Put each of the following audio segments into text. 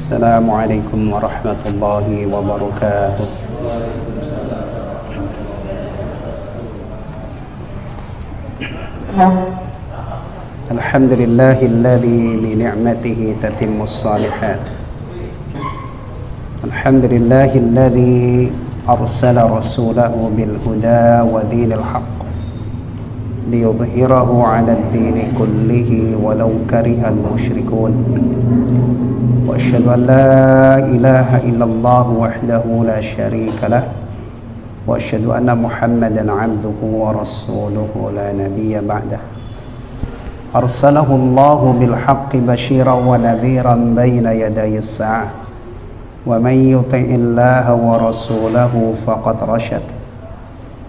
Assalamualaikum warahmatullahi wabarakatuh. Alhamdulillahilladzi bi ni'matihi tatimmus shalihat. Alhamdulillahilladzi arsala rasulahu bil huda wa dinil haqq liyudhhirahu 'ala ad-dini kullihi walau karihal musyrikun. وأشهد أن لا إله إلا الله وحده لا شريك له وأشهد أن محمدا عبده ورسوله لا نبي بعده أرسله الله بالحق بشيرا ونذيرا بين يدي الساعة ومن يطع الله ورسوله فقد رشد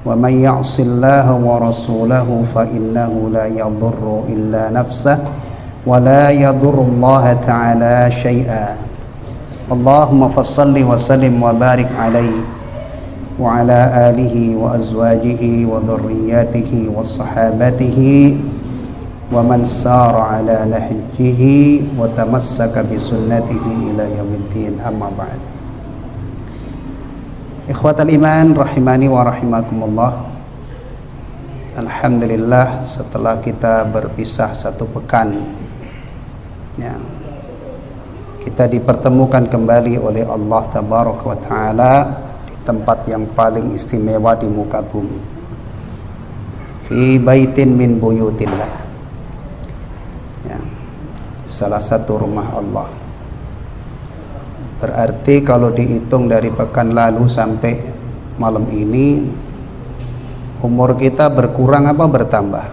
ومن يعص الله ورسوله فإنه لا يضر إلا نفسه ولا يضر الله تعالى شيئا اللهم فصل وسلم وبارك عليه وعلى آله وأزواجه وذرياته وصحابته ومن سار على نهجه وتمسك بسنته إلى يوم الدين أما بعد Ikhwatal iman rahimani wa rahimakumullah. Alhamdulillah, setelah kita berpisah satu pekan ya, kita dipertemukan kembali oleh Allah Tabaraka wa Ta'ala di tempat yang paling istimewa di muka bumi, fi baitin min buyutillah ya, salah satu rumah Allah. Berarti kalau dihitung dari pekan lalu sampai malam ini, umur kita berkurang apa bertambah?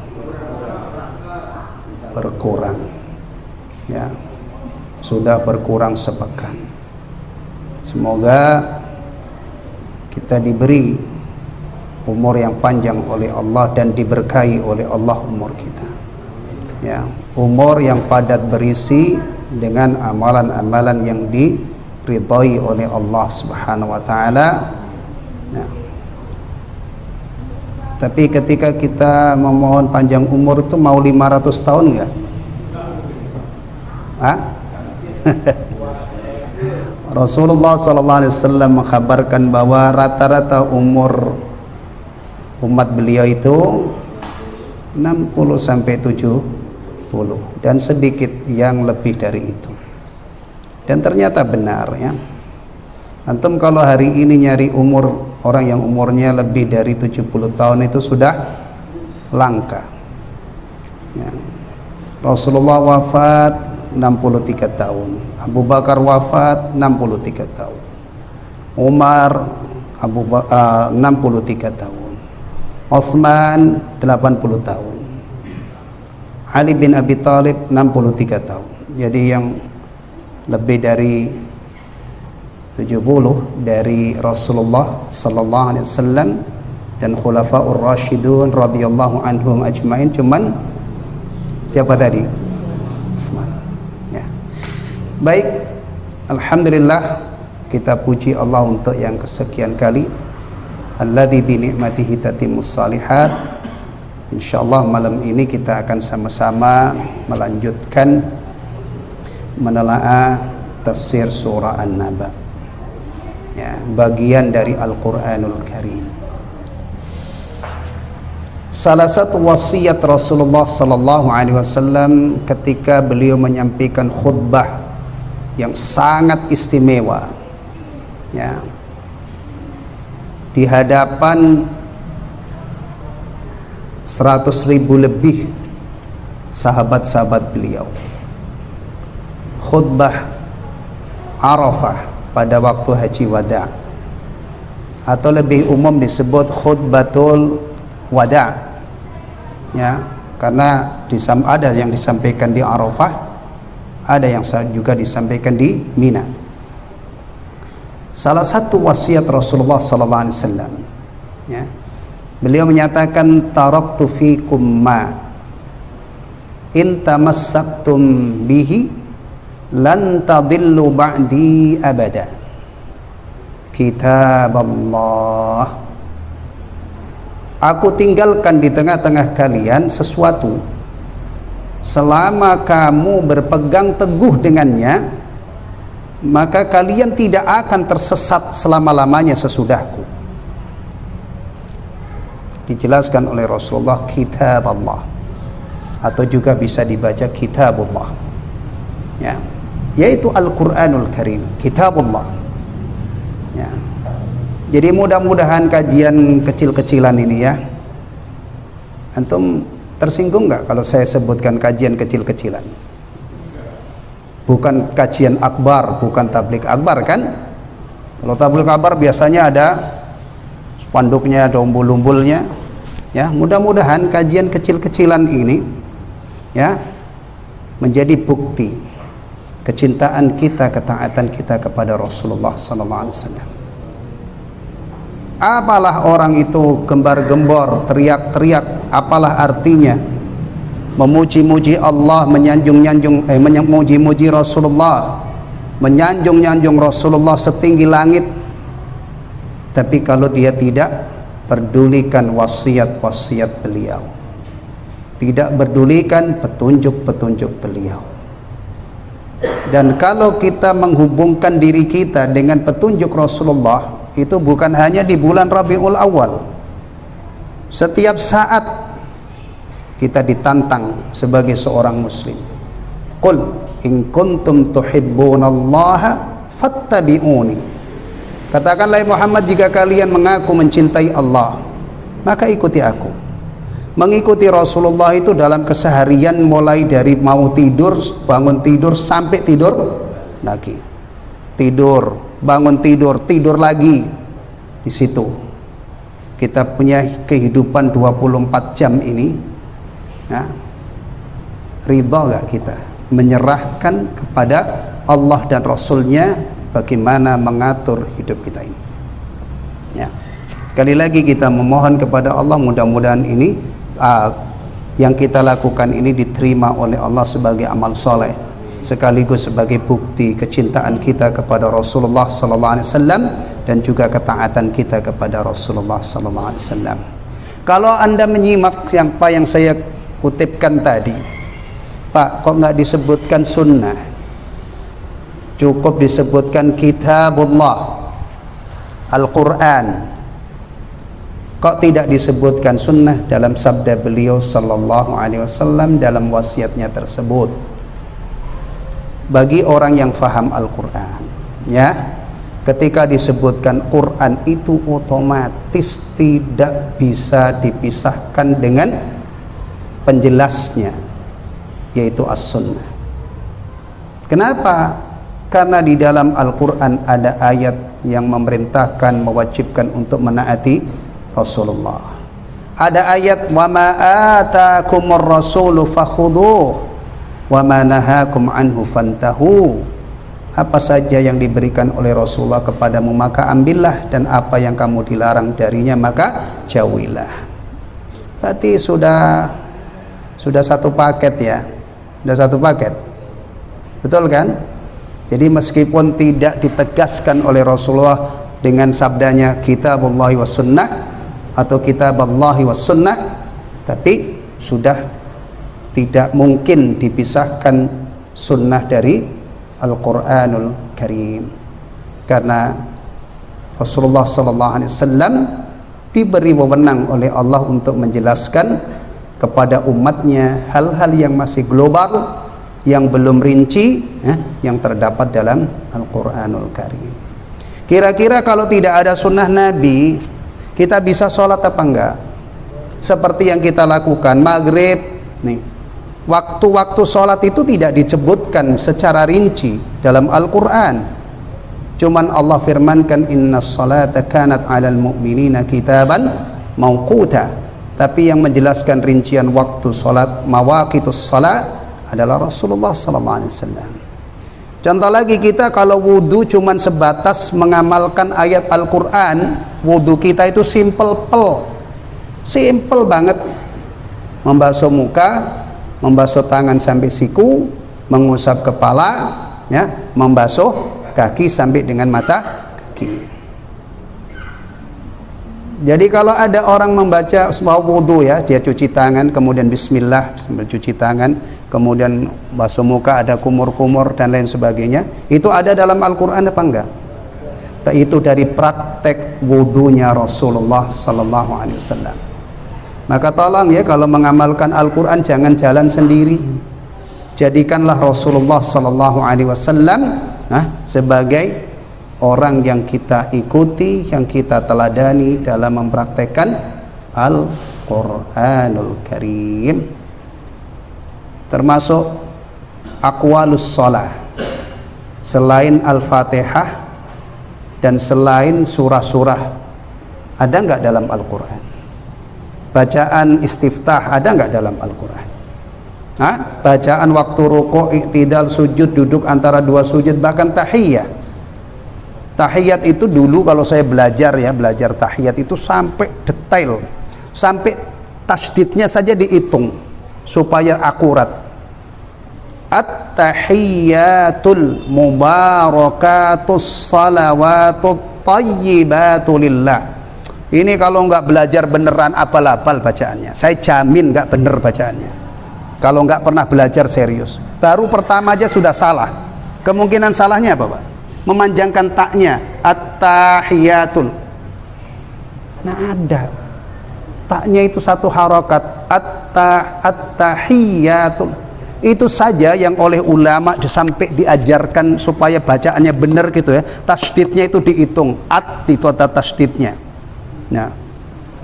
Berkurang ya, sudah berkurang sepekan. Semoga kita diberi umur yang panjang oleh Allah dan diberkahi oleh Allah umur kita ya, umur yang padat berisi dengan amalan-amalan yang diridhai oleh Allah Subhanahu wa Ta'ala ya. Tapi ketika kita memohon panjang umur itu mau 500 tahun enggak? Rasulullah SAW mengkhabarkan bahwa rata-rata umur umat beliau itu 60 sampai 70 dan sedikit yang lebih dari itu. Dan ternyata benar ya. Antum kalau hari ini nyari umur orang yang umurnya lebih dari 70 tahun itu sudah langka ya. Rasulullah wafat 63 tahun, Abu Bakar wafat 63 tahun, Umar 63 tahun, Utsman 80 tahun, Ali bin Abi Thalib 63 tahun. Jadi yang lebih dari 70 dari Rasulullah sallallahu alaihi wasallam dan khulafaur rasyidun radhiyallahu anhum ajmain cuman siapa tadi? Utsman. Ya. Baik, alhamdulillah kita puji Allah untuk yang kesekian kali. Alladzi bi ni'matihi tatimmus shalihat. Insyaallah malam ini kita akan sama-sama melanjutkan menelaah tafsir surah An-Naba ya, bagian dari Al-Quranul Karim. Salah satu wasiat Rasulullah sallallahu alaihi wasallam ketika beliau menyampaikan khutbah yang sangat istimewa ya, di hadapan 100.000 lebih sahabat-sahabat beliau. Khutbah Arafah pada waktu haji wada, atau lebih umum disebut khutbatul wada ya, karena ada yang disampaikan di Arafah, ada yang juga disampaikan di Mina. Salah satu wasiat Rasulullah sallallahu alaihi wasallam ya, beliau menyatakan taraktu fikum ma in tamassaktum bihi lan tadillu ba'di abada, kitab Allah. Aku tinggalkan di tengah-tengah kalian sesuatu, selama kamu berpegang teguh dengannya maka kalian tidak akan tersesat selama-lamanya sesudahku. Dijelaskan oleh Rasulullah kitab Allah, atau juga bisa dibaca kitabullah, ya, yaitu Al-Quranul Karim, kitabullah, ya. Jadi mudah-mudahan kajian kecil-kecilan ini, ya, antum tersinggung nggak kalau saya sebutkan kajian kecil-kecilan? Bukan kajian akbar, bukan tablik akbar kan? Kalau tablik akbar biasanya ada spanduknya, ada umbul-umbulnya, ya. Mudah-mudahan kajian kecil-kecilan ini, ya, menjadi bukti kecintaan kita, ketaatan kita kepada Rasulullah sallallahu alaihi wasallam. Apalah orang itu gembar-gembor, teriak-teriak, apalah artinya memuji-muji Allah, memuji-muji Rasulullah, menyanjung-nyanjung Rasulullah setinggi langit, tapi kalau dia tidak pedulikan wasiat-wasiat beliau, tidak pedulikan petunjuk-petunjuk beliau. Dan kalau kita menghubungkan diri kita dengan petunjuk Rasulullah, itu bukan hanya di bulan Rabiul Awal. Setiap saat kita ditantang sebagai seorang muslim. Qul in kuntum tuhibbunallaha fattabi'uni. Katakanlah Muhammad, jika kalian mengaku mencintai Allah, maka ikuti aku. Mengikuti Rasulullah itu dalam keseharian, mulai dari mau tidur, bangun tidur, sampai tidur lagi. Tidur, bangun tidur, tidur lagi. Di situ kita punya kehidupan 24 jam ini, ya. Ridha gak kita menyerahkan kepada Allah dan Rasulnya bagaimana mengatur hidup kita ini, ya. Sekali lagi kita memohon kepada Allah, mudah-mudahan ini yang kita lakukan ini diterima oleh Allah sebagai amal soleh, sekaligus sebagai bukti kecintaan kita kepada Rasulullah sallallahu alaihi wasallam dan juga ketaatan kita kepada Rasulullah sallallahu alaihi wasallam. Kalau Anda menyimak apa yang saya kutipkan tadi, Pak, kok nggak disebutkan sunnah? Cukup disebutkan kitabullah, Al-Quran. Kok tidak disebutkan sunnah dalam sabda beliau sallallahu alaihi wasallam dalam wasiatnya tersebut? Bagi orang yang faham Al-Quran, ya, ketika disebutkan Quran itu otomatis tidak bisa dipisahkan dengan penjelasnya, yaitu as-sunnah. Kenapa? Karena di dalam Al-Quran ada ayat yang memerintahkan, mewajibkan untuk menaati Rasulullah. Ada ayat wa ma atakumur rasulu fakhudhuh wa ma nahakum anhu fantahu. Apa saja yang diberikan oleh Rasulullah kepadamu maka ambillah, dan apa yang kamu dilarang darinya maka jauhilah. Berarti sudah satu paket, ya. Sudah satu paket. Betul kan? Jadi meskipun tidak ditegaskan oleh Rasulullah dengan sabdanya kitabullahi was sunnah atau kitaballahi was sunnah, tapi sudah tidak mungkin dipisahkan sunnah dari Al-Quranul Karim, karena Rasulullah sallallahu alaihi wasallam diberi wewenang oleh Allah untuk menjelaskan kepada umatnya hal-hal yang masih global, yang belum rinci, yang terdapat dalam Al-Quranul Karim. Kira-kira kalau tidak ada sunnah Nabi, kita bisa sholat apa enggak? Seperti yang kita lakukan maghrib nih, waktu-waktu sholat itu tidak disebutkan secara rinci dalam Al-Quran. Cuman Allah firmankan innas salata kanat 'alal mu'minina kitaban mauquta. Tapi yang menjelaskan rincian waktu sholat, mawaqitus salat, adalah Rasulullah sallallahu alaihi wasallam. Contoh lagi, kita kalau wudu cuman sebatas mengamalkan ayat Al-Quran, wudu kita itu simple banget. Membasuh muka, membasuh tangan sampai siku, mengusap kepala, ya, membasuh kaki sampai dengan mata kaki. Jadi kalau ada orang membaca sebuah wudu, ya, dia cuci tangan, kemudian bismillah sambil cuci tangan, kemudian basuh muka ada kumur-kumur dan lain sebagainya, itu ada dalam Al-Quran apa enggak? Itu dari praktek wudhunya Rasulullah sallallahu alaihi wasallam. Maka tolong ya, kalau mengamalkan Al-Quran jangan jalan sendiri. Jadikanlah Rasulullah sallallahu alaihi wasallam sebagai orang yang kita ikuti, yang kita teladani dalam mempraktekkan Al-Quranul Karim. Termasuk aqwalus shalah, selain Al-Fatihah dan selain surah-surah, ada enggak dalam Al-Quran? Bacaan istiftah ada enggak dalam Al-Quran? Bacaan waktu rukuk, i'tidal, sujud, duduk antara dua sujud, bahkan tahiyat. Tahiyat itu dulu kalau saya belajar tahiyat itu sampai detail, sampai tasdidnya saja dihitung supaya akurat. At-tahiyyatul mubarakatus salawatut thayyibatu lillah. Ini kalau nggak belajar beneran apal-apal bacaannya, saya jamin nggak bener bacaannya. Kalau nggak pernah belajar serius, baru pertama aja sudah salah. Kemungkinan salahnya apa, Pak? Memanjangkan taknya, at-tahiyyatul. Nah, ada taknya itu satu harokat, at-tahiyyatul. Itu saja yang oleh ulama sampai diajarkan supaya bacaannya benar gitu ya. Tasdidnya itu dihitung, itu ada tasdidnya. Nah,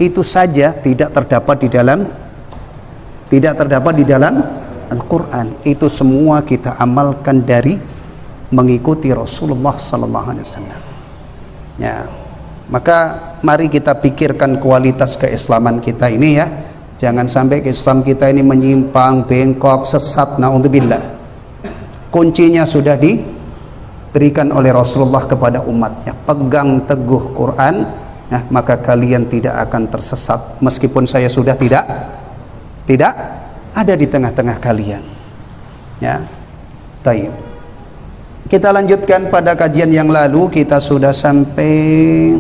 itu saja tidak terdapat di dalam Al-Quran. Itu semua kita amalkan dari mengikuti Rasulullah sallallahu alaihi wasallam. Ya. Maka mari kita pikirkan kualitas keislaman kita ini ya. Jangan sampai Islam kita ini menyimpang, bengkok, sesat, naudzubillah. Kuncinya sudah diberikan oleh Rasulullah kepada umatnya. Pegang teguh Quran, ya, maka kalian tidak akan tersesat. Meskipun saya sudah tidak ada di tengah-tengah kalian. Ya, taib. Kita lanjutkan pada kajian yang lalu, kita sudah sampai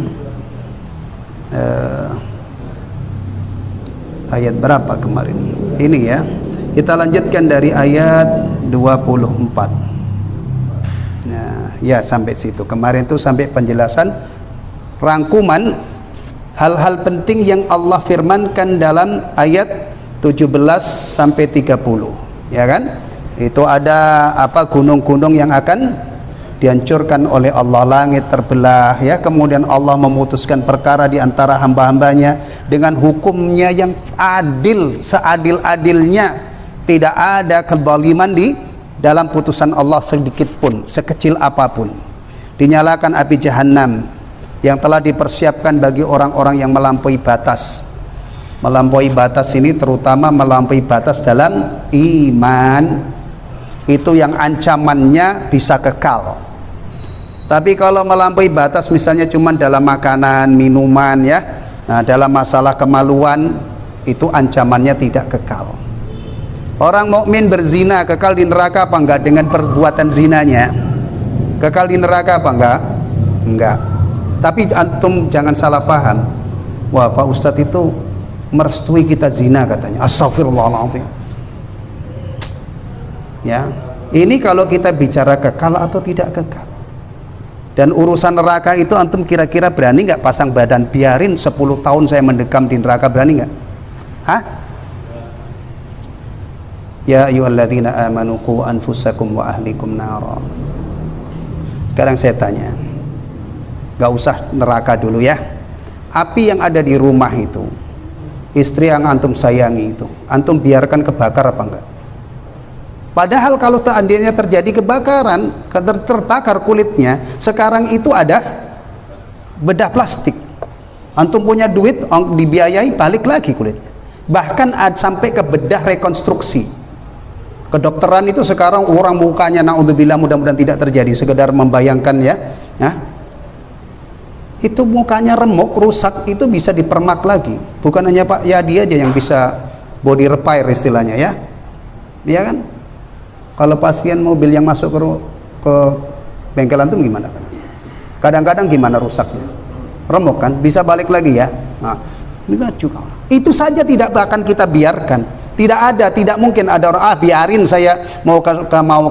ayat berapa kemarin? Ini ya. Kita lanjutkan dari ayat 24. Nah, ya sampai situ. Kemarin itu sampai penjelasan rangkuman hal-hal penting yang Allah firmankan dalam ayat 17 sampai 30. Ya kan? Itu ada apa, gunung-gunung yang akan dihancurkan oleh Allah, langit terbelah ya, kemudian Allah memutuskan perkara di antara hamba-hambanya dengan hukumnya yang adil, seadil-adilnya. Tidak ada kezaliman di dalam putusan Allah sedikit pun, sekecil apapun. Dinyalakan api jahanam yang telah dipersiapkan bagi orang-orang yang melampaui batas. Melampaui batas ini terutama melampaui batas dalam iman, itu yang ancamannya bisa kekal. Tapi kalau melampaui batas misalnya cuma dalam makanan, minuman ya, nah dalam masalah kemaluan itu ancamannya tidak kekal. Orang mukmin berzina kekal di neraka apa enggak dengan perbuatan zinanya? Kekal di neraka apa enggak? Enggak. Tapi antum jangan salah paham. Wah, Pak Ustadz itu merestui kita zina katanya. Astagfirullahaladzim. Ya, ini kalau kita bicara kekal atau tidak kekal. Dan urusan neraka itu antum kira-kira berani nggak pasang badan, biarin 10 tahun saya mendekam di neraka, berani nggak? Hah? Ya ayyuhalladzina amanu qu anfusakum wa ahlikum nara. Sekarang saya tanya, nggak usah neraka dulu ya. Api yang ada di rumah itu, istri yang antum sayangi itu, antum biarkan kebakar apa enggak? Padahal kalau seandainya terjadi kebakaran, terbakar kulitnya, sekarang itu ada bedah plastik. Antum punya duit, dibiayai, balik lagi kulitnya. Bahkan sampai ke bedah rekonstruksi. Kedokteran itu sekarang orang mukanya, naudzubillah, mudah-mudahan tidak terjadi, sekedar membayangkan ya. Itu mukanya remuk, rusak, itu bisa dipermak lagi. Bukan hanya Pak Yadi aja yang bisa body repair istilahnya ya. Iya kan? Kalau pasien mobil yang masuk ke bengkel antum gimana? Kadang-kadang gimana rusaknya? Remuk kan? Bisa balik lagi ya. Nah, juga. Itu saja tidak akan kita biarkan. Tidak mungkin ada orang biarin saya mau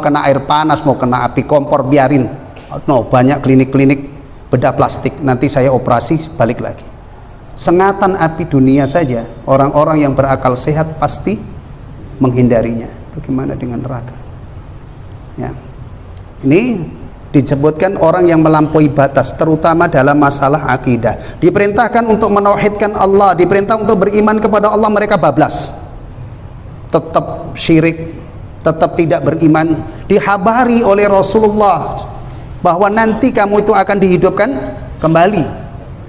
kena air panas, mau kena api kompor, biarin. No, banyak klinik-klinik bedah plastik, nanti saya operasi balik lagi. Sengatan api dunia saja orang-orang yang berakal sehat pasti menghindarinya. Bagaimana dengan neraka? Ya. Ini disebutkan orang yang melampaui batas, terutama dalam masalah akidah. Diperintahkan untuk menauhidkan Allah, diperintah untuk beriman kepada Allah, mereka bablas, tetap syirik, tetap tidak beriman. Dihabari oleh Rasulullah bahwa nanti kamu itu akan dihidupkan kembali,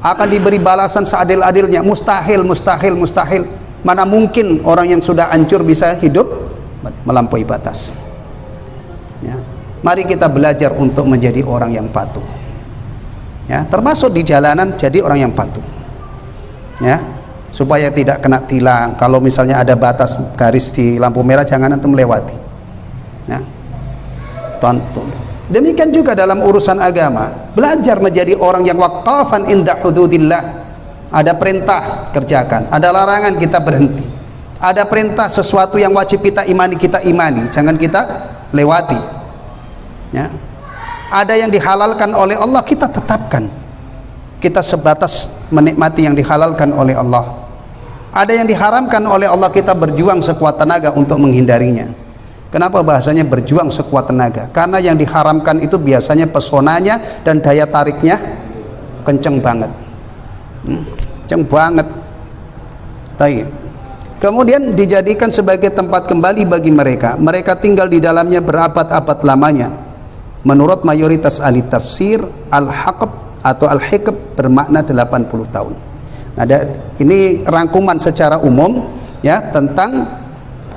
akan diberi balasan seadil-adilnya. Mustahil. Mana mungkin orang yang sudah hancur bisa hidup melampaui batas. Ya. Mari kita belajar untuk menjadi orang yang patuh. Ya, termasuk di jalanan jadi orang yang patuh. Ya, supaya tidak kena tilang. Kalau misalnya ada batas garis di lampu merah, jangan antum melewati. Ya. Tonton. Demikian juga dalam urusan agama, belajar menjadi orang yang waqafan inda hududillah. Ada perintah kerjakan, ada larangan kita berhenti. Ada perintah sesuatu yang wajib kita imani, jangan kita lewati. Ya. Ada yang dihalalkan oleh Allah, kita tetapkan. Kita sebatas menikmati yang dihalalkan oleh Allah. Ada yang diharamkan oleh Allah, kita berjuang sekuat tenaga untuk menghindarinya. Kenapa bahasanya berjuang sekuat tenaga? Karena yang diharamkan itu biasanya pesonanya dan daya tariknya kenceng banget. Kenceng banget. Taib. Kemudian dijadikan sebagai tempat kembali bagi mereka. Mereka tinggal di dalamnya berabad-abad lamanya. Menurut mayoritas ahli tafsir, al-haqab atau al-hikab bermakna 80 tahun. Nah, ini rangkuman secara umum ya tentang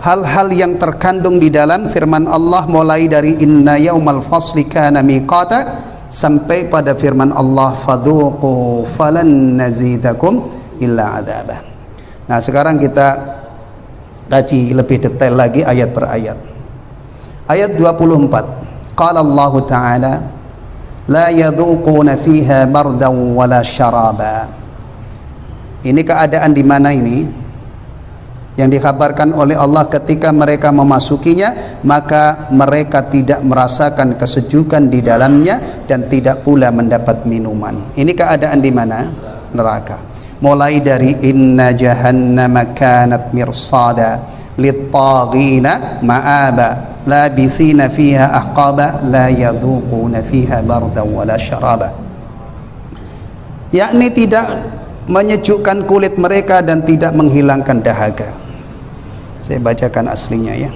hal-hal yang terkandung di dalam firman Allah, mulai dari inna yaumal fasli kana miqata sampai pada firman Allah fadhuqu falan nazidakum illa adzaba. Nah, sekarang kita kaji lebih detail lagi ayat per ayat. Ayat 24. Qala Allah Ta'ala la yadhuquna fiha bardan wala syaraba. Ini keadaan di mana ini yang dikabarkan oleh Allah, ketika mereka memasukinya maka mereka tidak merasakan kesejukan di dalamnya dan tidak pula mendapat minuman. Ini keadaan di mana? Neraka. Mulai dari inna jahannama kanat mirsada lit-taghina ma'aba labithina fiha ahqaba la yadhuquna fiha bardan wala syaraba. Yakni tidak menyejukkan kulit mereka dan tidak menghilangkan dahaga. Saya bacakan aslinya ya.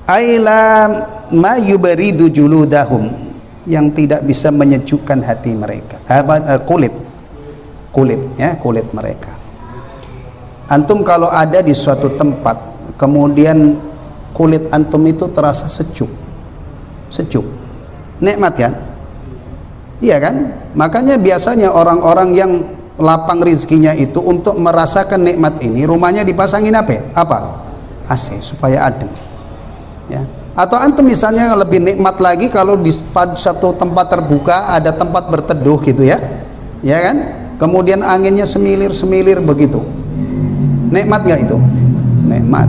Aila ma yubaridu juludahum, yang tidak bisa menyejukkan hati mereka, kulit mereka. Antum kalau ada di suatu tempat kemudian kulit antum itu terasa sejuk, nikmat kan? Iya kan? Makanya biasanya orang-orang yang lapang rizkinya itu untuk merasakan nikmat ini rumahnya dipasangin apa? AC supaya adem. Ya. Atau antum misalnya lebih nikmat lagi kalau di satu tempat terbuka ada tempat berteduh gitu ya. Ya kan? Kemudian anginnya semilir begitu. Nikmat nggak itu? Nikmat.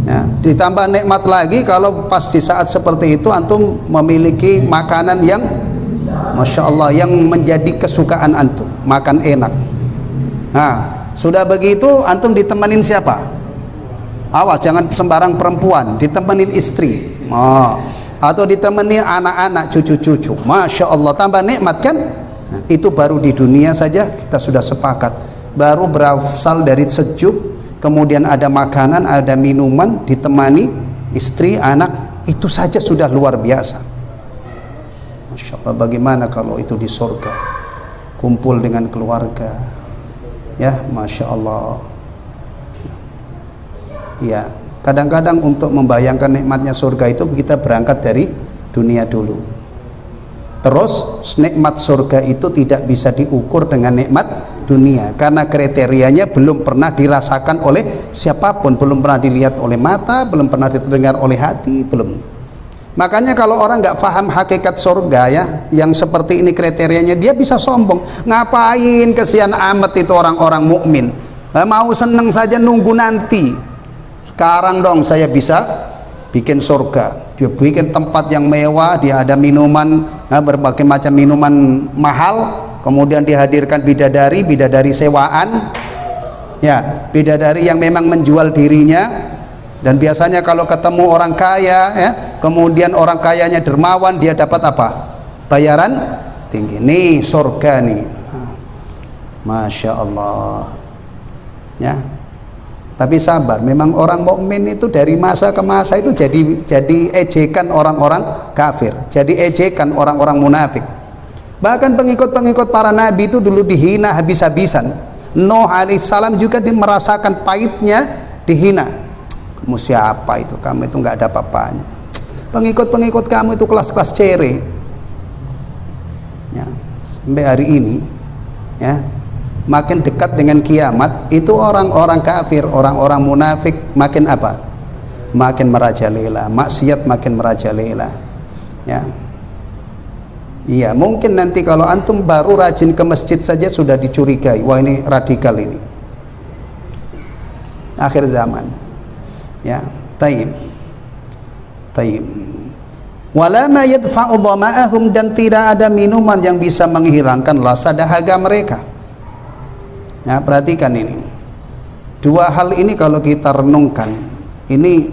Ya, ditambah nikmat lagi kalau pas di saat seperti itu antum memiliki makanan yang Masya Allah, yang menjadi kesukaan antum, makan enak. Nah, sudah begitu antum ditemenin siapa? Awas jangan sembarang perempuan, ditemenin istri, atau ditemenin anak-anak, cucu-cucu. Masya Allah, tambah nikmat kan? Nah, itu baru di dunia saja kita sudah sepakat. Baru berasal dari sejuk, kemudian ada makanan, ada minuman, ditemani istri, anak, itu saja sudah luar biasa. Masya Allah, bagaimana kalau itu di surga, kumpul dengan keluarga, ya Masya Allah. Ya, kadang-kadang untuk membayangkan nikmatnya surga itu kita berangkat dari dunia dulu. Terus nikmat surga itu tidak bisa diukur dengan nikmat dunia, karena kriterianya belum pernah dirasakan oleh siapapun, belum pernah dilihat oleh mata, belum pernah didengar oleh hati, belum. Makanya kalau orang nggak paham hakikat surga ya, yang seperti ini kriterianya, dia bisa sombong. Ngapain kesian amat itu orang-orang mukmin? Mau seneng saja nunggu nanti. Sekarang dong saya bisa bikin surga. Dia bikin tempat yang mewah, dia ada minuman, berbagai macam minuman mahal, kemudian dihadirkan bidadari, bidadari sewaan. Ya, bidadari yang memang menjual dirinya. Dan biasanya kalau ketemu orang kaya ya, kemudian orang kayanya dermawan, dia dapat apa? Bayaran tinggi. Nih surga nih. Masya Allah. Ya. Tapi sabar, memang orang mukmin itu dari masa ke masa itu jadi ejekan orang-orang kafir, jadi ejekan orang-orang munafik. Bahkan pengikut-pengikut para nabi itu dulu dihina habis-habisan. Nuh alaihissalam juga merasakan pahitnya dihina. Kamu siapa itu? Kamu itu nggak ada apa-apanya. Pengikut-pengikut kamu itu kelas-kelas cere. Ya, sampai hari ini, ya, makin dekat dengan kiamat itu orang-orang kafir, orang-orang munafik makin apa? Makin merajalela, maksiat makin merajalela. Ya, iya, mungkin nanti kalau antum baru rajin ke masjid saja sudah dicurigai, wah ini radikal ini. Akhir zaman. Ya, taib. Wala ma yadfa'u dhama'ahum, dan tidak ada minuman yang bisa menghilangkan rasa dahaga mereka. Ya, perhatikan ini. Dua hal ini kalau kita renungkan, ini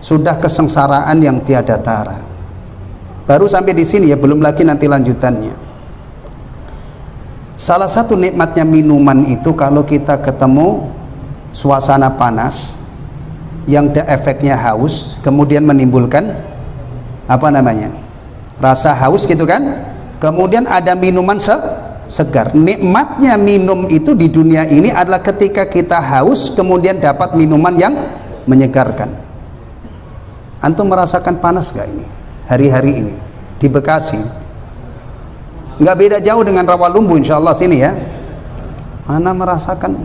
sudah kesengsaraan yang tiada tara. Baru sampai di sini ya, belum lagi nanti lanjutannya. Salah satu nikmatnya minuman itu kalau kita ketemu suasana panas yang efeknya haus, kemudian menimbulkan apa namanya, rasa haus gitu kan, kemudian ada minuman segar. Nikmatnya minum itu di dunia ini adalah ketika kita haus kemudian dapat minuman yang menyegarkan. Antum merasakan panas gak ini hari-hari ini di Bekasi? Nggak beda jauh dengan Rawalumbu insyaallah sini ya. Ana merasakan,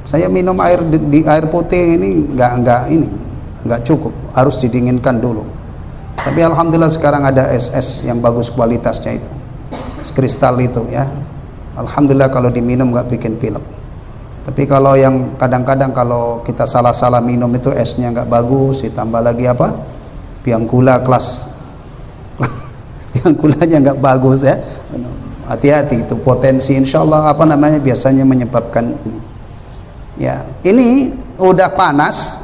saya minum air di air putih ini nggak cukup, harus didinginkan dulu. Tapi alhamdulillah sekarang ada es yang bagus kualitasnya itu, es kristal itu ya. Alhamdulillah kalau diminum nggak bikin pilek. Tapi kalau yang kadang-kadang kalau kita salah-salah minum itu esnya nggak bagus, ditambah lagi apa? Biang gula kelas, biang gulanya nggak bagus ya. Hati-hati, itu potensi insyaallah apa namanya biasanya menyebabkan ini. Ya, ini udah panas,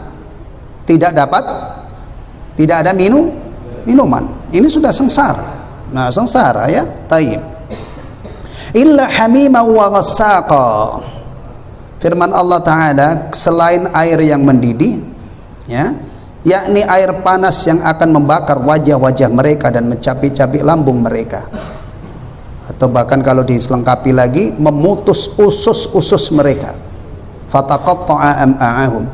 tidak ada minuman. Ini sudah sengsara. Nah, sengsara ya, taib. Illa hamima wa ghassaqa. Firman Allah Ta'ala, selain air yang mendidih, ya, yakni air panas yang akan membakar wajah-wajah mereka dan mencapik-capik lambung mereka. Atau bahkan kalau diselengkapi lagi, memutus usus-usus mereka. Fataqatta'a am'a'ahum.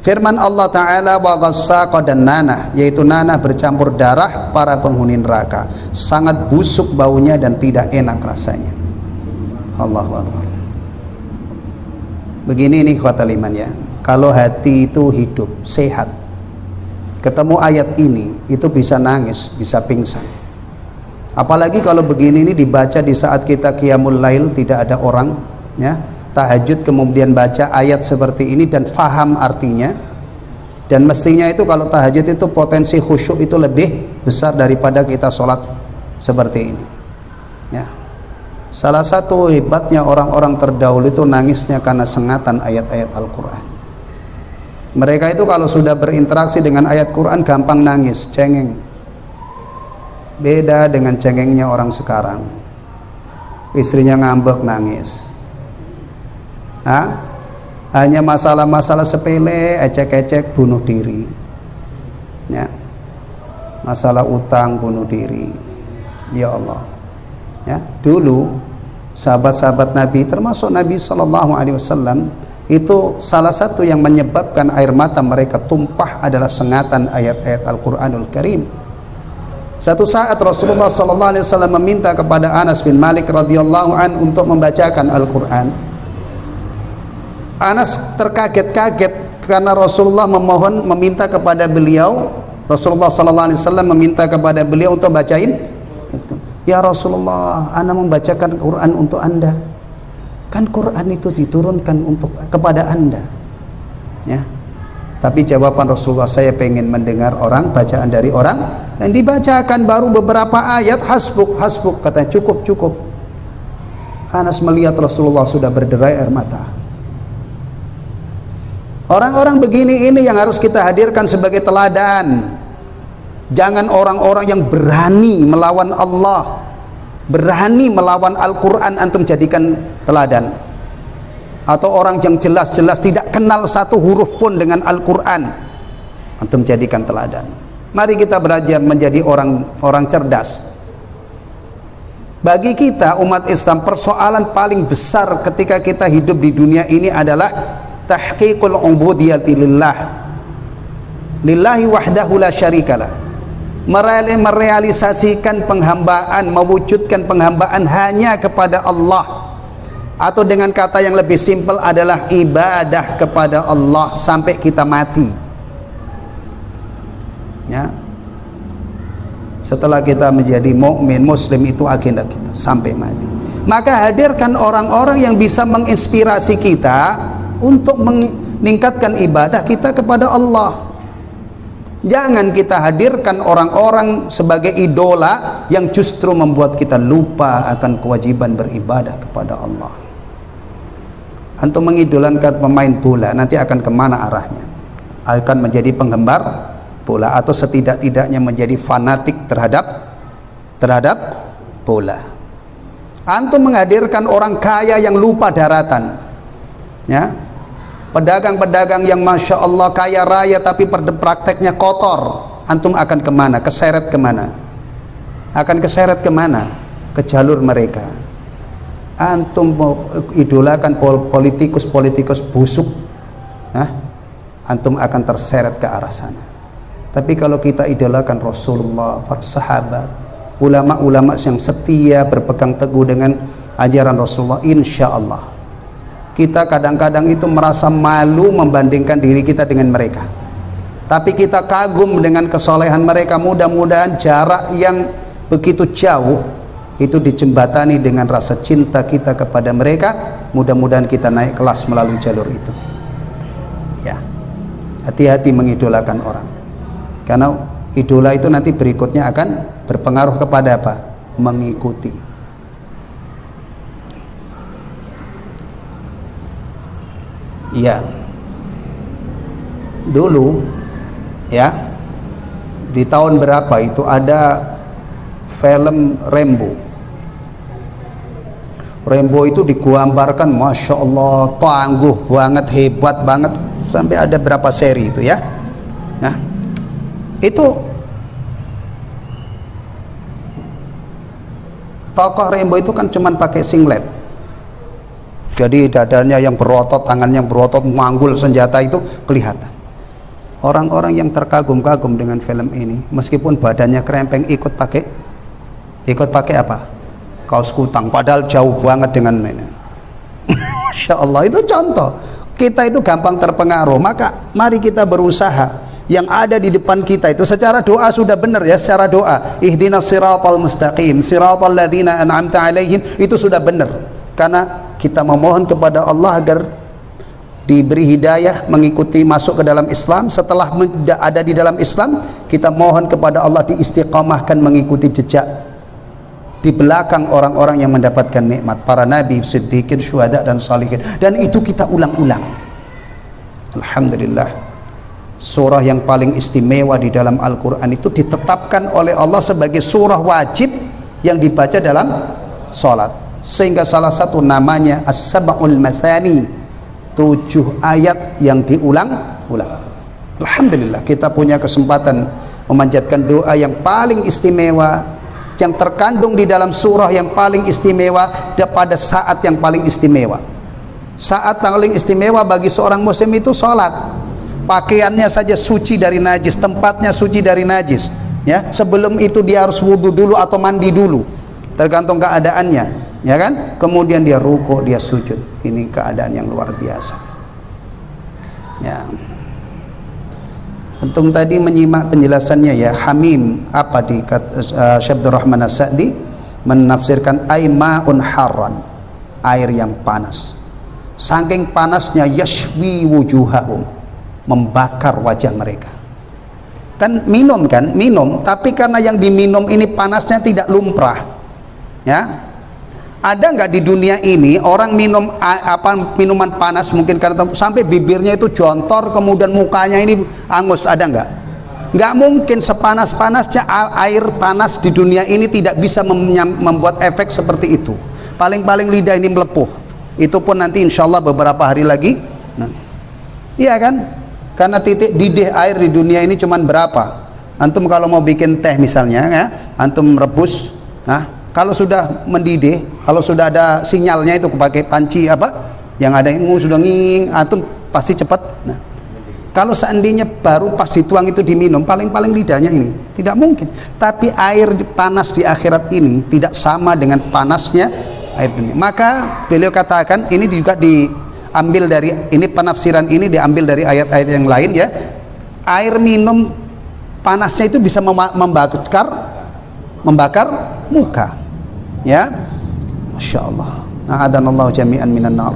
Firman Allah Ta'ala, wa ghassaqa, dan nanah, yaitu nanah bercampur darah para penghuni neraka, sangat busuk baunya dan tidak enak rasanya. Allahu Akbar. Begini nih ikhwatal iman ya, kalau hati itu hidup, sehat, ketemu ayat ini itu bisa nangis, bisa pingsan. Apalagi kalau begini ini dibaca di saat kita qiyamul lail, tidak ada orang ya, tahajud kemudian baca ayat seperti ini dan faham artinya. Dan mestinya itu kalau tahajud itu potensi khusyuk itu lebih besar daripada kita sholat seperti ini ya. Salah satu hebatnya orang-orang terdahulu itu nangisnya karena sengatan ayat-ayat Al-Quran. Mereka itu kalau sudah berinteraksi dengan ayat Quran gampang nangis, cengeng. Beda dengan cengengnya orang sekarang, istrinya ngambek nangis. Hanya masalah-masalah sepele, ecek-ecek, bunuh diri ya. Masalah utang, bunuh diri. Ya Allah ya, dulu sahabat-sahabat Nabi termasuk Nabi SAW itu salah satu yang menyebabkan air mata mereka tumpah adalah sengatan ayat-ayat Al-Quranul Karim. Satu saat Rasulullah SAW meminta kepada Anas bin Malik radhiyallahu an untuk membacakan Al-Quran. Anas terkaget-kaget karena Rasulullah meminta kepada beliau. Rasulullah sallallahu alaihi wasallam meminta kepada beliau untuk bacain, ya Rasulullah, ana membacakan Quran untuk Anda. Kan Quran itu diturunkan kepada Anda. Ya. Tapi jawaban Rasulullah, saya pengen mendengar orang, bacaan dari orang, dan dibacakan baru beberapa ayat, hasbuk, hasbuk, katanya cukup, cukup. Anas melihat Rasulullah sudah berderai air mata. Orang-orang begini ini yang harus kita hadirkan sebagai teladan. Jangan orang-orang yang berani melawan Allah, berani melawan Al-Quran, antum jadikan teladan. Atau orang yang jelas-jelas tidak kenal satu huruf pun dengan Al-Quran, antum jadikan teladan. Mari kita belajar menjadi orang cerdas. Bagi kita umat Islam, persoalan paling besar ketika kita hidup di dunia ini adalah tahqiqul ubudiyati lillah, lillahi wahdahu la syarikalah. Merealisasikan penghambaan, mewujudkan penghambaan hanya kepada Allah, atau dengan kata yang lebih simpel adalah ibadah kepada Allah sampai kita mati. Ya. Setelah kita menjadi mukmin muslim, itu agenda kita sampai mati. Maka hadirkan orang-orang yang bisa menginspirasi kita untuk meningkatkan ibadah kita kepada Allah. Jangan kita hadirkan orang-orang sebagai idola yang justru membuat kita lupa akan kewajiban beribadah kepada Allah. Antum mengidolakan pemain bola, nanti akan kemana arahnya? Akan menjadi penggemar bola, atau setidak-tidaknya menjadi fanatik terhadap bola. Antum menghadirkan orang kaya yang lupa daratan, ya. Pedagang-pedagang yang masya Allah kaya raya tapi prakteknya kotor, antum akan kemana? Keseret kemana? Akan keseret kemana? Ke jalur mereka. Antum idolakan politikus busuk, antum akan terseret ke arah sana. Tapi kalau kita idolakan Rasulullah, para sahabat, ulama-ulama yang setia berpegang teguh dengan ajaran Rasulullah, insya Allah kita kadang-kadang itu merasa malu membandingkan diri kita dengan mereka, tapi kita kagum dengan kesolehan mereka. Mudah-mudahan jarak yang begitu jauh itu dijembatani dengan rasa cinta kita kepada mereka. Mudah-mudahan kita naik kelas melalui jalur itu. Ya, hati-hati mengidolakan orang, karena idola itu nanti berikutnya akan berpengaruh kepada apa? Mengikuti. Iya, dulu ya, di tahun berapa itu ada film Rambo. Rambo itu digambarkan masya Allah tangguh banget, hebat banget, sampai ada berapa seri itu ya. Nah, itu tokoh Rambo itu kan cuman pakai singlet. Jadi dadanya yang berotot, tangannya yang berotot, manggul senjata itu kelihatan. Orang-orang yang terkagum-kagum dengan film ini, meskipun badannya krempeng, ikut pakai apa? Kaos kutang, padahal jauh banget dengan ini. Masya Allah, itu contoh. Kita itu gampang terpengaruh. Maka mari kita berusaha. Yang ada di depan kita itu secara doa sudah benar ya, secara doa. Ihdinas siratal mustaqim, siratal ladzina an'amta alaihim, itu sudah benar. Karena kita memohon kepada Allah agar diberi hidayah mengikuti masuk ke dalam Islam. Setelah ada di dalam Islam, kita mohon kepada Allah diistiqamahkan mengikuti jejak di belakang orang-orang yang mendapatkan nikmat, para nabi, siddiqin, syuhada dan salihin. Dan itu kita ulang-ulang. Alhamdulillah, surah yang paling istimewa di dalam Al-Quran itu ditetapkan oleh Allah sebagai surah wajib yang dibaca dalam sholat, sehingga salah satu namanya As-Sab'ul Mathani, 7 ayat yang diulang-ulang. Alhamdulillah, kita punya kesempatan memanjatkan doa yang paling istimewa, yang terkandung di dalam surah yang paling istimewa pada saat yang paling istimewa. Saat paling istimewa bagi seorang muslim itu sholat. Pakaiannya saja suci dari najis, tempatnya suci dari najis ya. Sebelum itu dia harus wudhu dulu atau mandi dulu, tergantung keadaannya, ya kan? Kemudian dia rukuk, dia sujud. Ini keadaan yang luar biasa ya. Antum tadi menyimak penjelasannya ya, hamim apa di Syekh Abdul Rahman As-Sa'di menafsirkan ma'un harran, air yang panas. Saking panasnya yashwi wujuhahum, membakar wajah mereka. Kan minum, tapi karena yang diminum ini panasnya tidak lumrah. Ya. Ada nggak di dunia ini orang minum minuman panas mungkin karena sampai bibirnya itu jontor, kemudian mukanya ini angus, ada nggak? Nggak mungkin. Sepanas-panasnya air panas di dunia ini tidak bisa membuat efek seperti itu. Paling-paling lidah ini melepuh. Itu pun nanti insya Allah beberapa hari lagi. Nah, iya kan? Karena titik didih air di dunia ini cuman berapa? Antum kalau mau bikin teh misalnya, ya, antum rebus, nah, kalau sudah mendidih, kalau sudah ada sinyalnya itu pakai panci apa, yang ada yang sudah nging, antum pasti cepat. Nah, kalau seandainya baru pas dituang itu diminum, paling-paling lidahnya ini tidak mungkin. Tapi air panas di akhirat ini tidak sama dengan panasnya air dunia. Maka beliau katakan ini juga diambil dari ini, penafsiran ini diambil dari ayat-ayat yang lain ya. Air minum panasnya itu bisa membakar muka. Ya, masya Allah. A'adanallahu jami'an minan nar.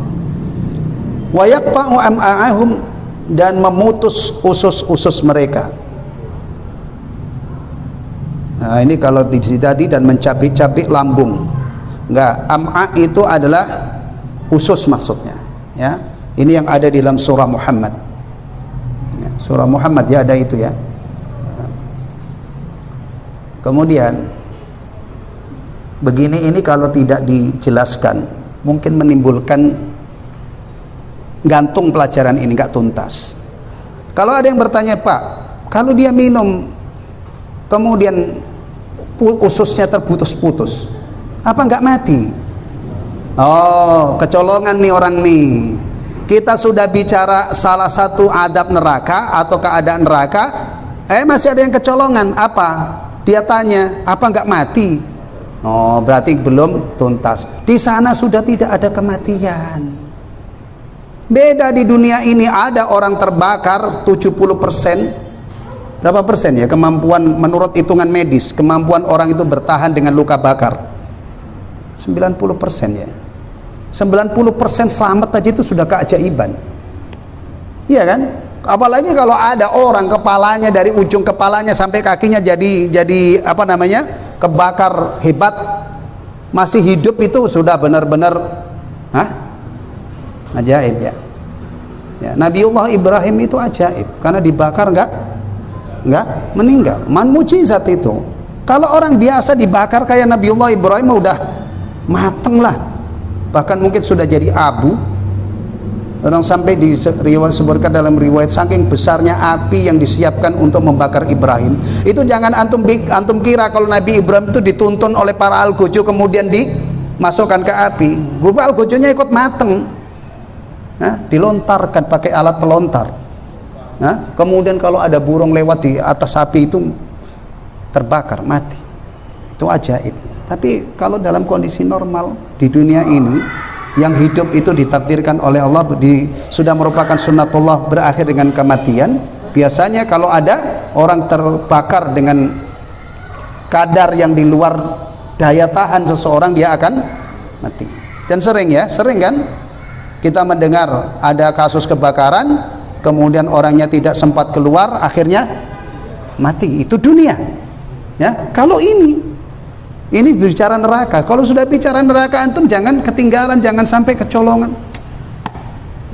Wa yaqta'u am'a'ahum, dan memutus usus-usus mereka. Nah, ini kalau di tadi dan mencabik-cabik lambung. Enggak, am'a itu adalah usus maksudnya. Ya, ini yang ada di dalam surah Muhammad. Ya, surah Muhammad ya ada itu ya. Kemudian begini, ini kalau tidak dijelaskan mungkin menimbulkan gantung pelajaran ini nggak tuntas. Kalau ada yang bertanya, Pak, kalau dia minum kemudian ususnya terputus-putus, apa nggak mati? Oh, kecolongan nih orang nih. Kita sudah bicara salah satu adab neraka atau keadaan neraka, masih ada yang kecolongan. Apa? Dia tanya, apa nggak mati? Oh, berarti belum tuntas. Di sana sudah tidak ada kematian. Beda di dunia ini, ada orang terbakar 70%. Berapa persen ya kemampuan menurut hitungan medis, kemampuan orang itu bertahan dengan luka bakar? 90% ya. 90% selamat aja itu sudah keajaiban. Iya kan? Apalagi kalau ada orang kepalanya dari ujung kepalanya sampai kakinya jadi apa namanya? Kebakar hebat, masih hidup, itu sudah benar-benar ajaib ya. Ya, Nabiullah Ibrahim itu ajaib karena dibakar enggak meninggal. Mukjizat itu. Kalau orang biasa dibakar kayak Nabiullah Ibrahim udah mateng lah, bahkan mungkin sudah jadi abu. Orang sampai disebutkan dalam riwayat saking besarnya api yang disiapkan untuk membakar Ibrahim. Itu jangan antum kira kalau Nabi Ibrahim itu dituntun oleh para algojo kemudian dimasukkan ke api. Guru algojonya ikut mateng, dilontarkan pakai alat pelontar. Kemudian kalau ada burung lewat di atas api itu terbakar mati. Itu ajaib. Tapi kalau dalam kondisi normal di dunia ini, yang hidup itu ditakdirkan oleh Allah, sudah merupakan sunnatullah berakhir dengan kematian. Biasanya kalau ada orang terbakar dengan kadar yang di luar daya tahan seseorang, dia akan mati. Dan sering kan kita mendengar ada kasus kebakaran, kemudian orangnya tidak sempat keluar, akhirnya mati. Itu dunia ya. Kalau ini bicara neraka. Kalau sudah bicara neraka, antum jangan ketinggalan, jangan sampai kecolongan.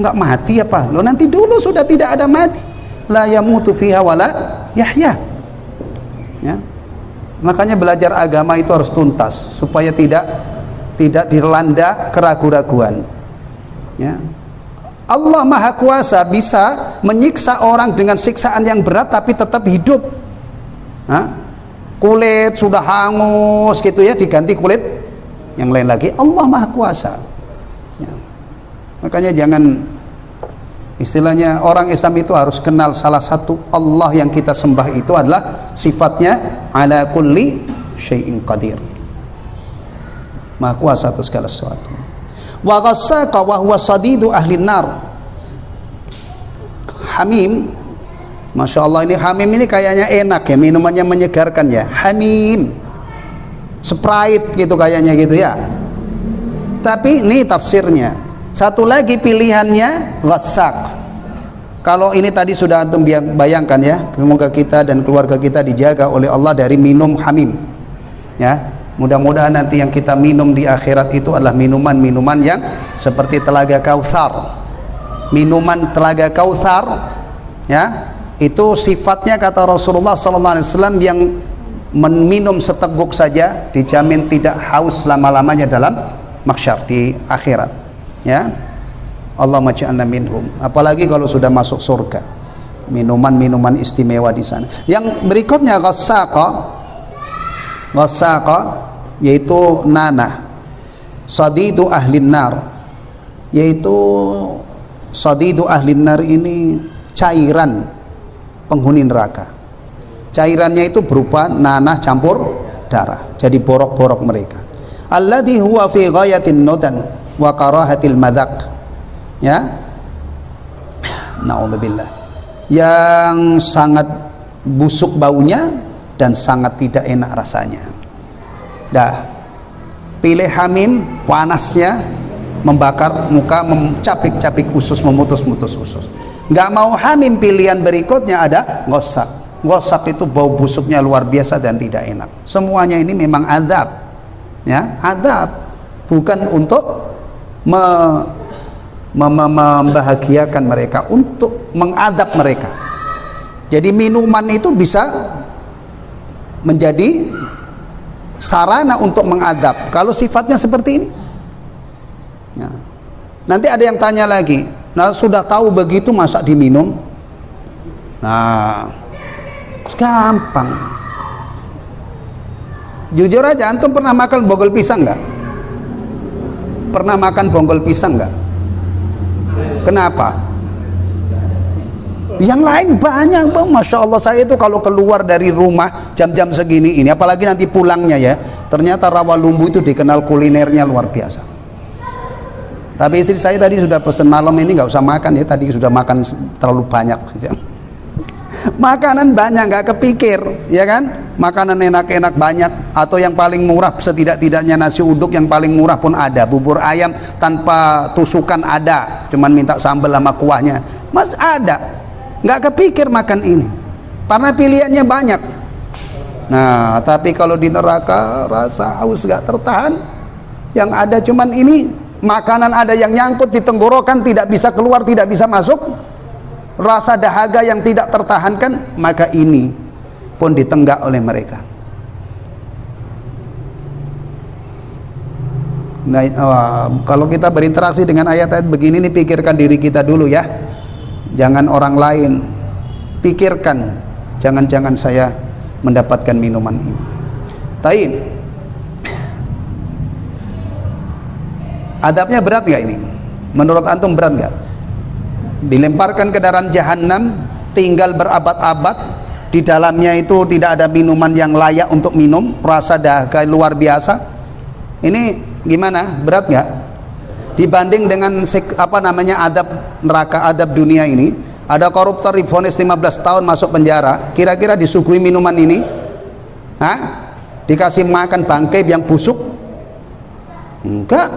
Nggak mati apa? Lo nanti dulu sudah tidak ada mati. La yamutu fiha wala yahya. Ya. Makanya belajar agama itu harus tuntas supaya tidak dilanda keraguan-raguan. Ya. Allah Maha Kuasa bisa menyiksa orang dengan siksaan yang berat tapi tetap hidup. Kulit sudah hangus gitu ya, diganti kulit yang lain lagi. Allah Maha Kuasa ya. Makanya jangan, istilahnya orang Islam itu harus kenal salah satu Allah yang kita sembah itu adalah sifatnya ala kulli syai'in qadir, Maha Kuasa atas segala sesuatu. Wa ghassaka wa huwa sadidu ahli nar. Hamim Masya Allah, ini Hamim ini kayaknya enak ya, minumannya menyegarkan ya. Hamim, Sprite gitu kayaknya gitu ya. Tapi ini tafsirnya. Satu lagi pilihannya Ghasaq. Kalau ini tadi sudah antum bayangkan ya, semoga kita dan keluarga kita dijaga oleh Allah dari minum Hamim ya. Mudah-mudahan nanti yang kita minum di akhirat itu adalah minuman-minuman yang seperti Telaga Kautsar. Minuman Telaga Kautsar ya, itu sifatnya kata Rasulullah SAW yang meminum seteguk saja dijamin tidak haus lama-lamanya dalam mahsyar di akhirat ya. Allahumma ja'alna minhum. Apalagi kalau sudah masuk surga, minuman-minuman istimewa di sana. Yang berikutnya Ghassaqa, yaitu nanah, sadidu ahlin nar, yaitu sadidu ahlin nar ini cairan penghuni neraka. Cairannya itu berupa nanah campur darah, jadi borok-borok mereka. Alladhi huwa fi ghayatin nudan wa karahatil madaq ya, naudzubillah, yang sangat busuk baunya dan sangat tidak enak rasanya. Dah, pilih Hamim, panasnya membakar muka, mencapik-capik usus, memutus-mutus usus. Nggak mau Hamim, pilihan berikutnya ada Ghasaq. Ghasaq itu bau busuknya luar biasa dan tidak enak. Semuanya ini memang azab ya, azab, bukan untuk membahagiakan mereka, untuk mengadab mereka. Jadi minuman itu bisa menjadi sarana untuk mengadab kalau sifatnya seperti ini ya. Nanti ada yang tanya lagi, nah sudah tahu begitu masa diminum? Nah, gampang. Jujur aja, antum pernah makan bonggol pisang nggak? Pernah makan bonggol pisang nggak? Kenapa? Yang lain banyak bang, Masya Allah. Saya itu kalau keluar dari rumah jam-jam segini ini, apalagi nanti pulangnya ya, ternyata Rawalumbu itu dikenal kulinernya luar biasa. Tapi istri saya tadi sudah pesen malam ini nggak usah makan ya, tadi sudah makan terlalu banyak makanan banyak, nggak kepikir ya kan, makanan enak-enak banyak. Atau yang paling murah, setidak-tidaknya nasi uduk yang paling murah pun ada, bubur ayam tanpa tusukan ada, cuman minta sambal sama kuahnya mas ada. Nggak kepikir makan ini karena pilihannya banyak. Nah, tapi kalau di neraka rasa haus nggak tertahan, yang ada cuman ini, makanan ada yang nyangkut di tenggorokan, tidak bisa keluar, tidak bisa masuk, rasa dahaga yang tidak tertahankan, maka ini pun ditenggak oleh mereka. Nah, kalau kita berinteraksi dengan ayat-ayat begini nih, pikirkan diri kita dulu ya, jangan orang lain. Pikirkan, jangan-jangan saya mendapatkan minuman ini. Taib, adabnya berat nggak ini? Menurut antum berat nggak? Dilemparkan ke dalam jahanam, tinggal berabad-abad, di dalamnya itu tidak ada minuman yang layak untuk minum, rasa dahaga luar biasa. Ini gimana? Berat nggak? Dibanding dengan adab neraka, adab dunia ini. Ada koruptor divonis 15 tahun masuk penjara, kira-kira disuguhi minuman ini? Hah? Dikasih makan bangkai yang busuk? Enggak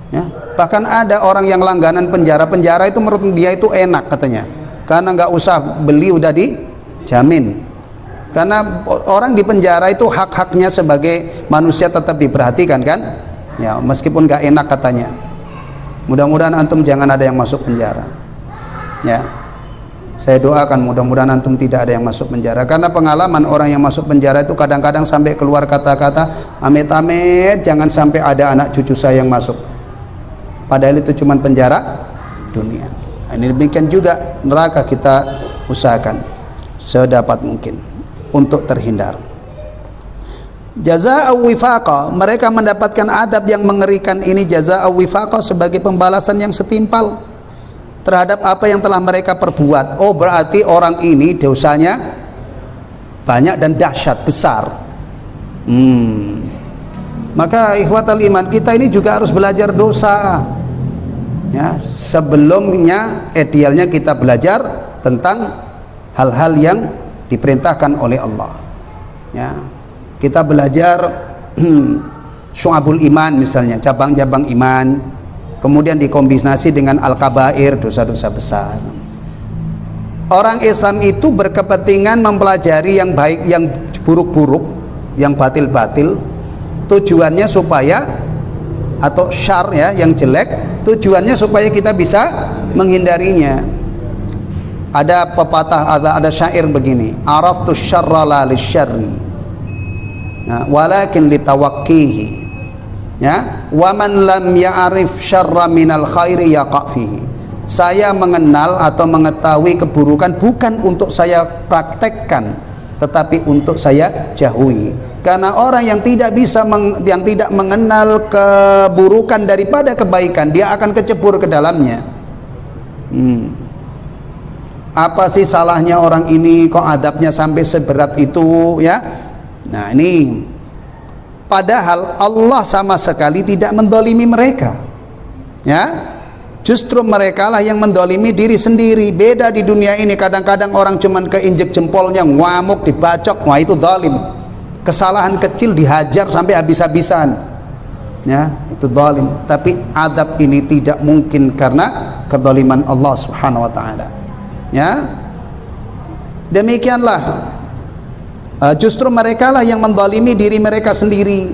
ya. Bahkan ada orang yang langganan penjara itu menurut dia itu enak katanya, karena nggak usah beli udah dijamin. Karena orang di penjara itu hak-haknya sebagai manusia tetap diperhatikan kan ya, meskipun nggak enak katanya. Mudah-mudahan antum jangan ada yang masuk penjara ya. Saya doakan mudah-mudahan antum tidak ada yang masuk penjara, karena pengalaman orang yang masuk penjara itu kadang-kadang sampai keluar kata-kata, amit-amit jangan sampai ada anak cucu saya yang masuk, padahal itu cuma penjara dunia. Ini demikian juga neraka, kita usahakan sedapat mungkin untuk terhindar. Jazaa'a wifaqa, mereka mendapatkan adab yang mengerikan ini, jazaa'a wifaqa, sebagai pembalasan yang setimpal terhadap apa yang telah mereka perbuat. Oh, berarti orang ini dosanya banyak dan dahsyat besar. Maka ikhwatal iman, kita ini juga harus belajar dosa ya. Sebelumnya idealnya kita belajar tentang hal-hal yang diperintahkan oleh Allah. Ya, kita belajar syu'abul iman misalnya, cabang-cabang iman, kemudian dikombinasi dengan al-kabair, dosa-dosa besar. Orang Islam itu berkepentingan mempelajari yang baik, yang buruk-buruk, yang batil-batil, tujuannya supaya, atau syar ya, yang jelek, tujuannya supaya kita bisa menghindarinya. Ada pepatah, ada syair begini, araftu syarra la lisyarri, nah, walakin litawakkihi, ya, wa man lam ya'rif syarra minal khairi yaqa fihi. Saya mengenal atau mengetahui keburukan bukan untuk saya praktekkan, tetapi untuk saya jauhi. Karena orang yang tidak bisa yang tidak mengenal keburukan daripada kebaikan, dia akan kecebur ke dalamnya. Apa sih salahnya orang ini kok adabnya sampai seberat itu, ya? Nah, ini padahal Allah sama sekali tidak mendolimi mereka, ya. Justru mereka lah yang mendolimi diri sendiri. Beda di dunia ini, kadang-kadang orang cuman keinjek jempolnya, ngamuk, dibacok, wah itu zalim. Kesalahan kecil dihajar sampai habis-habisan, ya, itu zalim. Tapi adab ini tidak mungkin karena kezaliman Allah Subhanahu wa taala. Ya, demikianlah, justru mereka lah yang mendolimi diri mereka sendiri.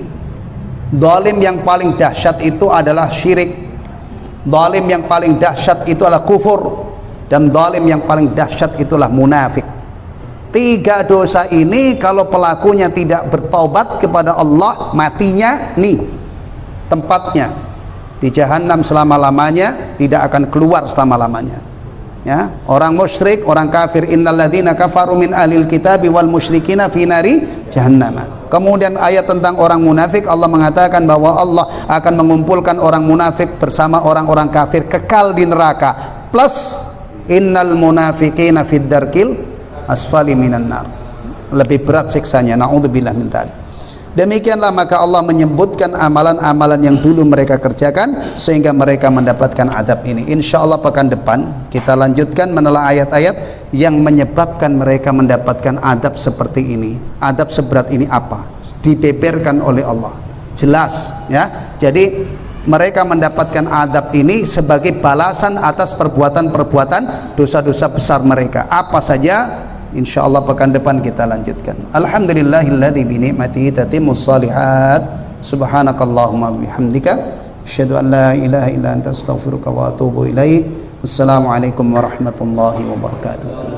Zalim yang paling dahsyat itu adalah syirik, zalim yang paling dahsyat itu adalah kufur, dan zalim yang paling dahsyat itulah munafik. Tiga dosa ini kalau pelakunya tidak bertobat kepada Allah, matinya nih tempatnya di jahanam selama-lamanya, tidak akan keluar selama-lamanya. Ya, orang musyrik, orang kafir, innalladzina kafaru min ahlil kitabi wal musyrikina fi nari jahannam. Kemudian ayat tentang orang munafik, Allah mengatakan bahwa Allah akan mengumpulkan orang munafik bersama orang-orang kafir kekal di neraka, plus innal munafiqina fid darkil asfali minan nar, lebih berat siksanya, naudzubillah min dzalik. Demikianlah maka Allah menyebutkan amalan-amalan yang dulu mereka kerjakan sehingga mereka mendapatkan adab ini. Insya Allah pekan depan kita lanjutkan menelaah ayat-ayat yang menyebabkan mereka mendapatkan adab seperti ini. Adab seberat ini apa? Dibeberkan oleh Allah, jelas, ya. Jadi mereka mendapatkan adab ini sebagai balasan atas perbuatan-perbuatan dosa-dosa besar mereka. Apa saja? Insyaallah pekan depan kita lanjutkan. Alhamdulillahilladzi bi ni'matihi tatimmus shalihat. Subhanakallahumma bihamdika asyhadu an la ilaha illa anta astaghfiruka wa atubu ilaik. Wassalamualaikum warahmatullahi wabarakatuh.